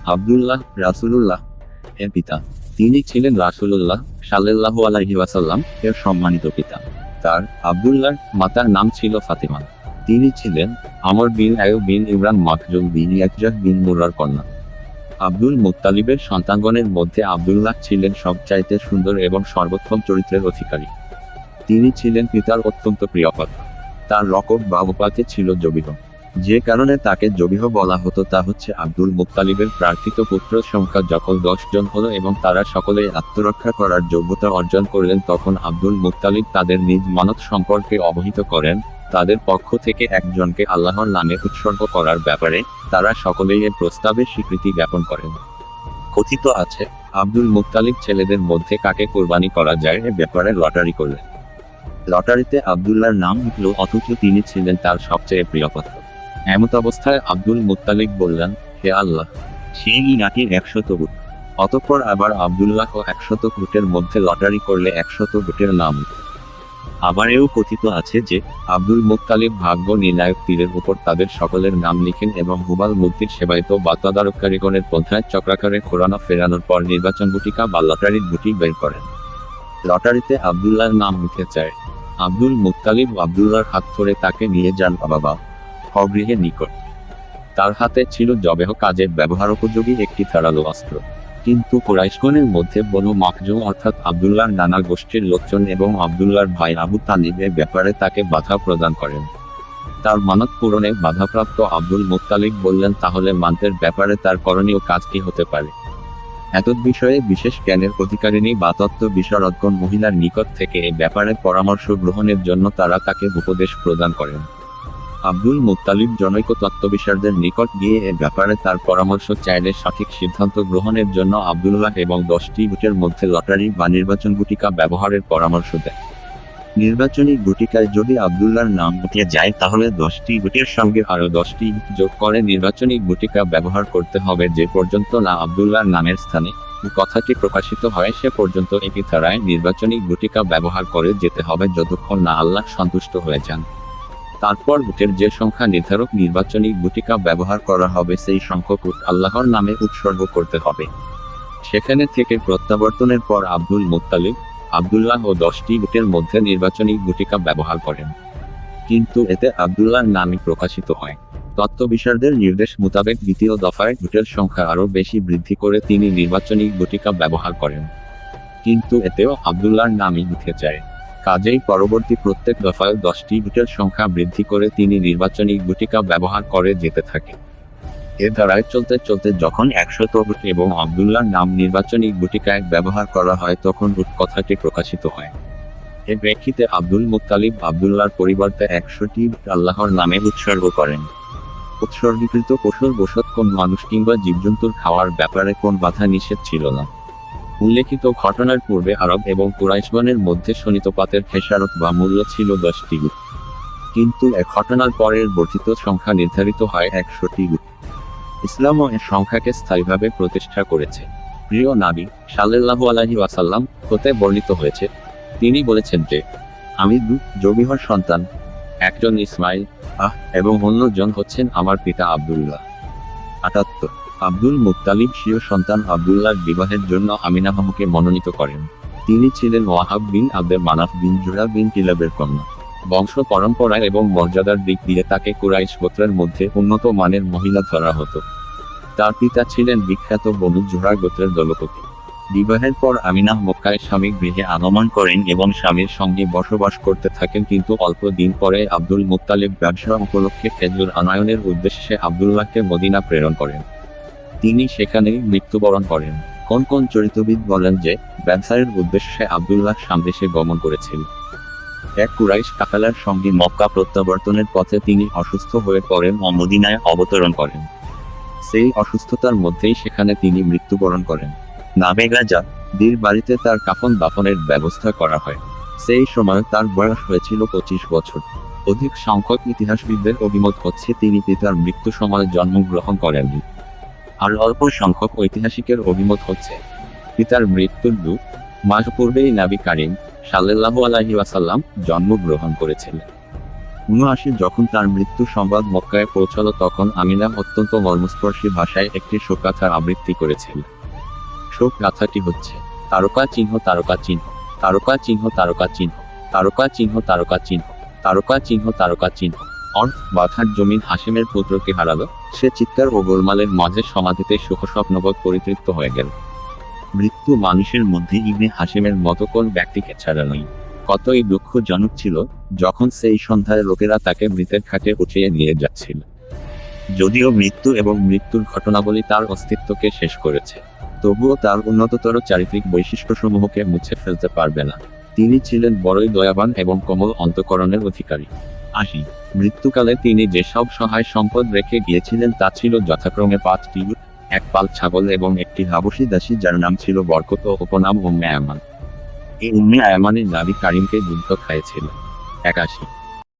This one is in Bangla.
আব্দুল্লাহ রাসূলুল্লাহ এর পিতা। তিনি ছিলেন রাসূলুল্লাহ সাল্লাল্লাহু আলাইহি ওয়াসাল্লাম এর সম্মানিত পিতা। তার আব্দুল্লাহর মাতার নাম ছিল ফাতিমা। তিনি ছিলেন আমর বিন আয়ুব বিন ইমরান মাখজুম বিন ইয়াকজাহ বিন মুরার কন্যা। আব্দুল মুত্তালিবের সন্তানগণের মধ্যে আব্দুল্লাহ ছিলেন সবচাইতে সুন্দর এবং সর্বোত্তম চরিত্রের অধিকারী। তিনি ছিলেন পিতার অত্যন্ত প্রিয় পাত্র। তার লকব বা উপাধি ছিল জবিহ। যে কারণে তাকে জবিহ বলা হতো তা হচ্ছে আব্দুল মুত্তালিবের প্রার্থিত পুত্র সংখ্যা যখন 10 জন হলো এবং তারা সকলেই আত্মরক্ষা করার যোগ্যতা অর্জন করলেন, তখন আব্দুল মুত্তালিব তাদের নিজ মানত সম্পর্কে অবহিত করেন। তাদের পক্ষ থেকে একজনকে আল্লাহর নামে উৎসর্গ করার ব্যাপারে তারা সকলেই এর প্রস্তাবে স্বীকৃতি জ্ঞাপন করেন। কথিত আছে, আব্দুল মুত্তালিব ছেলেদের মধ্যে কাকে কোরবানি করা যায় এ ব্যাপারে লটারি করলেন। লটারিতে আব্দুল্লাহর নাম উঠল, অথচ তিনি ছিলেন তার সবচেয়ে প্রিয় পাত্র। এমত অবস্থায় আব্দুল মুত্তালিব বললেন, হে আল্লাহ, সেই নাকি 100 উট। অতঃপর আবার আব্দুল্লাহ ও 100 উটের মধ্যে লটারি করলে 100 উটের নাম উঠল। আবার এও কথিত আছে যে আব্দুল মুত্তালিব ভাগ্য নির্ণায়ক তীরের উপর তাদের সকলের নাম লিখেন এবং হুবাল মূর্তির সেবায়িত বা তদারককারীগণের পন্থায় চক্রাকারে ঘোরানো ফেরানোর পর নির্বাচন গুটিকা বা লটারির গুটি বের করেন। লটারিতে আব্দুল্লাহর নাম উঠে যায়। আব্দুল মুত্তালিব আব্দুল্লাহর হাত ধরে তাকে নিয়ে যান বাবা গৃহের নিকট। তার হাতে ছিল জবেহ কাজের ব্যবহার উপযোগী একটি ধারালো অস্ত্র। কিন্তু কুরাইশগণের মধ্যে বনু মাখজুম অর্থাৎ আব্দুল্লাহর নানা গোষ্ঠীর লোকজন এবং আব্দুল্লাহর ভাই আবু তালিব এর ব্যাপারে তাকে বাধা প্রদান করেন। তার মানত পূরণে বাধাপ্রাপ্ত আব্দুল মুত্তালিব বললেন, তাহলে মান্তের ব্যাপারে তার করণীয় কাজ কি হতে পারে? এতদ বিষয়ে বিশেষ জ্ঞানের অধিকারিণী বা তত্ত্ব বিশারদগণ মহিলার নিকট থেকে এ ব্যাপারে পরামর্শ গ্রহণের জন্য তারা তাকে উপদেশ প্রদান করেন। আব্দুল মুত্তালিব জনৈক তত্ত্ববিশারদের নিকট গিয়ে এ ব্যাপারে তার পরামর্শ চাইলে সঠিক সিদ্ধান্ত গ্রহণের জন্য আব্দুল্লাহ এবং 10টি উটের মধ্যে লটারি বা নির্বাচন গুটিকা ব্যবহারের পরামর্শ দেয়। নির্বাচনী গুটিকায় যদি আব্দুল্লাহর নাম উঠে যায় তাহলে 10টি উটের সঙ্গে আরও 10টি উট যোগ করে নির্বাচনী গুটিকা ব্যবহার করতে হবে। যে পর্যন্ত না আব্দুল্লাহর নামের স্থানে কথাটি প্রকাশিত হয় সে পর্যন্ত একই ধারায় নির্বাচনী গুটিকা ব্যবহার করে যেতে হবে যতক্ষণ না আল্লাহ সন্তুষ্ট হয়ে যান। তারপর উটের যে সংখ্যা নির্ধারক নির্বাচনী গুটিকা ব্যবহার করা হবে সেই সংখ্যক উট আল্লাহর নামে উৎসর্গ করতে হবে। সেখানে থেকে প্রত্যাবর্তনের পর আব্দুল মুত্তালিব আব্দুল্লাহ ও 10টি উটের মধ্যে নির্বাচনী গুটিকা ব্যবহার করেন। কিন্তু এতে আব্দুল্লাহর নামই প্রকাশিত হয়। তত্ত্ববিশারদের নির্দেশ মোতাবেক দ্বিতীয় দফায় উটের সংখ্যা আরও বেশি বৃদ্ধি করে তিনি নির্বাচনী গুটিকা ব্যবহার করেন। কিন্তু এতেও আব্দুল্লাহর নামই উঠে যায়। কাজেই পরবর্তী প্রত্যেক দফায় 10টি উটের সংখ্যা বৃদ্ধি করে তিনি নির্বাচনী গুটিকা ব্যবহার করে যেতে থাকে। এ ধারায় চলতে চলতে যখন 100 উট এবং আব্দুল্লাহর নাম নির্বাচনী গুটিকায় ব্যবহার করা হয় তখন উট কথাটি প্রকাশিত হয়। এ প্রেক্ষিতে আব্দুল মুত্তালিব আব্দুল্লাহর পরিবর্তে 100টি উট আল্লাহর নামে উৎসর্গ করেন। উৎসর্গীকৃত পশুর বসত কোন মানুষ কিংবা জীবজন্তুর খাওয়ার ব্যাপারে কোন বাধা নিষেধ ছিল না। উল্লেখিত ঘটনার পূর্বে আরব এবং কুরাইশগণের মধ্যে শনিতপাতের খেসারত বা মূল্য ছিল 10টি উট। কিন্তু এ ঘটনার পরের বর্ধিত সংখ্যা নির্ধারিত হয় 100টি উট। ইসলামও এর সংখ্যাকে স্থায়ীভাবে প্রতিষ্ঠা করেছে। প্রিয় নবী সাল্লাল্লাহু আলাইহি ওয়াসাল্লাম হতে বর্ণিত হয়েছে, তিনি বলেছেন যে, আমি জবিহর সন্তান, একজন ইসমাইল এবং অন্যজন হচ্ছেন আমার পিতা আব্দুল্লাহ। 78 আব্দুল মুত্তালিব স্বীয় সন্তান আব্দুল্লাহর বিবাহের জন্য আমিনাহকে মনোনীত করেন। তিনি ছিলেন ওয়াহাব বিন আব্দে মানাফ বিন জুরা বিন কিলাবের কন্যা। বংশ পরম্পরায় এবং মর্যাদার দিক দিয়ে তাকে কুরাইশ গোত্রের মধ্যে উন্নত মানের মহিলা ধরা হতো। তার পিতা ছিলেন বিখ্যাত বনু জুহরা গোত্রের দলপতি। বিবাহের পর আমিনাহ মক্কায় স্বামীর গৃহে আগমন করেন এবং স্বামীর সঙ্গে বসবাস করতে থাকেন। কিন্তু অল্প দিন পরে আব্দুল মুত্তালিব ব্যবসা উপলক্ষে খেজুর আনয়নের উদ্দেশ্যে আব্দুল্লাহকে মদিনা প্রেরণ করেন। তিনি সেখানেই মৃত্যুবরণ করেন। কোন কোন চরিত্রবিদ বলেন যে ব্যবসায়ের উদ্দেশ্যে আব্দুল্লাহ সামদেশে গমন করেছিল। এক কুরাইশ কাফেলার সঙ্গে মক্কা প্রত্যাবর্তনের পথে তিনি অসুস্থ হয়ে পড়েন ও মদিনায় অবতরণ করেন। সেই অসুস্থতার মধ্যেই সেখানে তিনি মৃত্যুবরণ করেন। নাবেগাজা দীর বাড়িতে তার কাফন দাফনের ব্যবস্থা করা হয়। সেই সময় তার বয়স হয়েছিল 25 বছর। অধিক সংখ্যক ইতিহাসবিদদের অভিমত হচ্ছে তিনি পিতার মৃত্যু সময় জন্মগ্রহণ করেননি। আর অল্প সংখ্যক ঐতিহাসিকের অভিমত হচ্ছে পিতার মৃত্যুর 2 মাস পূর্বেই নবী কারীম সাল্লাল্লাহু আলাইহি ওয়াসাল্লাম জন্মগ্রহণ করেছিলেন। 79 যখন তার মৃত্যু সংবাদ মক্কায় পৌঁছল তখন আমিনা অত্যন্ত মর্মস্পর্শী ভাষায় একটি শোকগাথার আবৃত্তি করেছিল। শোক গাথাটি হচ্ছে: তারকা চিহ্ন তারকা চিহ্ন, তারকা চিহ্ন তারকা চিহ্ন, তারকা চিহ্ন তারকা চিহ্ন, তারকা চিহ্ন তারকা চিহ্ন। অর্থ: বাধার জমিন হাশিমের পুত্রকে হারালো, সে চিৎকার ও গোলমালের মাঝে সমাধিতে শোকস্বপ্নবৎ পরিতৃপ্ত হয়ে গেল। মৃত্যু মানুষের মধ্যে ইবনে হাশিমের মতো কোন ব্যক্তিকে ছাড়া নয়। কতই দুঃখজনক ছিল যখন সেই সন্ধ্যায় লোকেরা তাকে মৃতের খাটে উঠিয়ে নিয়ে যাচ্ছিল। যদিও মৃত্যু এবং মৃত্যুর ঘটনাবলী তার অস্তিত্বকে শেষ করেছে, তবুও তার উন্নততর চারিত্রিক বৈশিষ্ট্যসমূহকে মুছে ফেলতে পারবে না। তিনি ছিলেন বড়ই দয়াবান এবং কোমল অন্তঃকরণের অধিকারী। 80 মৃত্যুকালে তিনি যেসব সহায় সম্পদ রেখে গিয়েছিলেন তা ছিল যথাক্রমে 5টি উট, 1 পাল ছাগল এবং একটি হাবশী দাসী যার নাম ছিল বরকত ও উপনাম উম্মে আয়মান। এই উম্মে আয়মানের নাবি কারিমকে যুদ্ধ খাইয়েছিল। 81